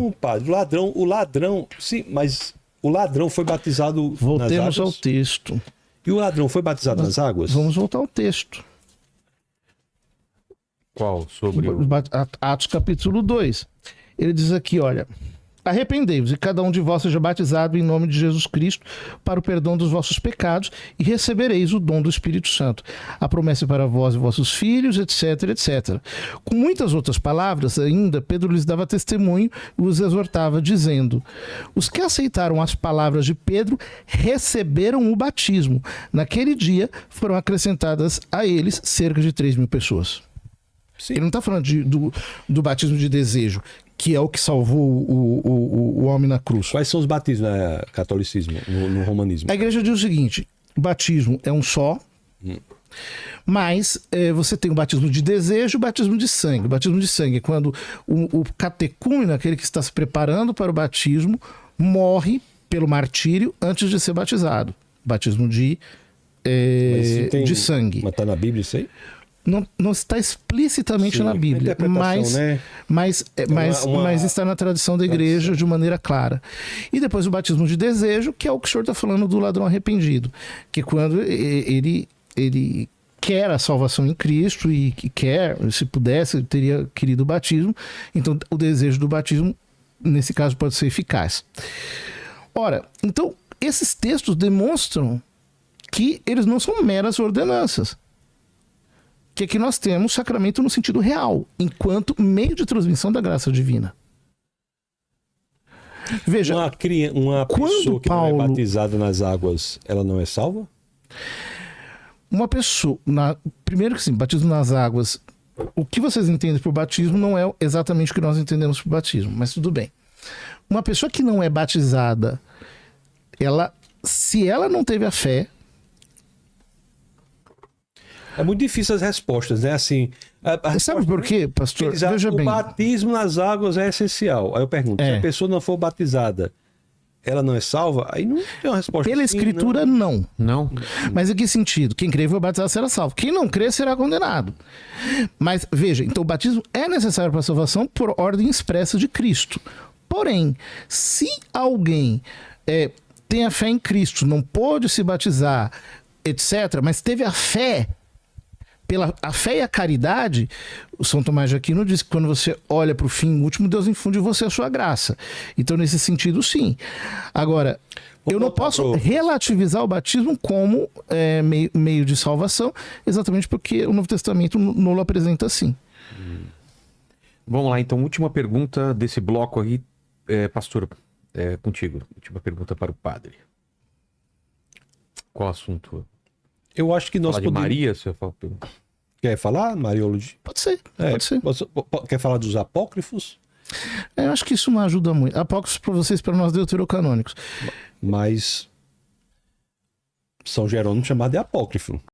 Não, padre, o ladrão, sim, mas o ladrão foi batizado nas Voltemos ao águas? texto. E o ladrão foi batizado nas águas? Vamos voltar ao texto. Qual? Sobre o... Atos capítulo 2. Ele diz aqui, olha... Arrependei-vos e cada um de vós seja batizado em nome de Jesus Cristo para o perdão dos vossos pecados e recebereis o dom do Espírito Santo. A promessa é para vós e vossos filhos, etc, etc. Com muitas outras palavras ainda, Pedro lhes dava testemunho e os exortava, dizendo: os que aceitaram as palavras de Pedro receberam o batismo. Naquele dia foram acrescentadas a eles cerca de 3.000 pessoas. Sim. Ele não está falando do batismo de desejo, que é o que salvou o homem na cruz. Quais são os batismos no catolicismo, no romanismo? A igreja diz o seguinte: o batismo é um só, mas você tem o batismo de desejo e o batismo de sangue. O batismo de sangue é quando o catecúmeno, aquele que está se preparando para o batismo, morre pelo martírio antes de ser batizado. Batismo de sangue. Mas está na Bíblia isso aí? Não está explicitamente na Bíblia, mas está na tradição da igreja de maneira clara. E depois o batismo de desejo, que é o que o senhor está falando do ladrão arrependido, que quando ele quer a salvação em Cristo e que quer, se pudesse, teria querido o batismo, então o desejo do batismo, nesse caso, pode ser eficaz. Ora, então, esses textos demonstram que eles não são meras ordenanças. Que aqui nós temos sacramento no sentido real, enquanto meio de transmissão da graça divina. Veja, uma pessoa que não é batizada nas águas, ela não é salva? Uma pessoa, primeiro que sim, batismo nas águas, o que vocês entendem por batismo não é exatamente o que nós entendemos por batismo, mas tudo bem. Uma pessoa que não é batizada, se ela não teve a fé... É muito difícil as respostas, né? Assim, sabe por quê, pastor? Veja bem. O batismo nas águas é essencial. Aí eu pergunto, se a pessoa não for batizada, ela não é salva? Aí não tem uma resposta. Pela assim, escritura, não. Não. Mas em que sentido? Quem crê e for batizado será salvo. Quem não crê será condenado. Mas veja, então o batismo é necessário para a salvação por ordem expressa de Cristo. Porém, se alguém tem a fé em Cristo, não pôde se batizar, etc., mas teve a fé... Pela a fé e a caridade, o São Tomás de Aquino diz que quando você olha para o fim último, Deus infunde em você a sua graça. Então, nesse sentido, sim. Agora, eu não posso relativizar o batismo como meio de salvação, exatamente porque o Novo Testamento não o apresenta assim. Vamos lá, então, última pergunta desse bloco aí, pastor, contigo. Última pergunta para o padre. Qual assunto? Eu acho que nós podemos... Maria, você fala... Quer falar, Mariologia? Pode ser, pode ser. Quer falar dos apócrifos? Eu acho que isso não ajuda muito. Apócrifos para vocês, para nós deuterocanônicos. Mas São Jerônimo chamado de apócrifo.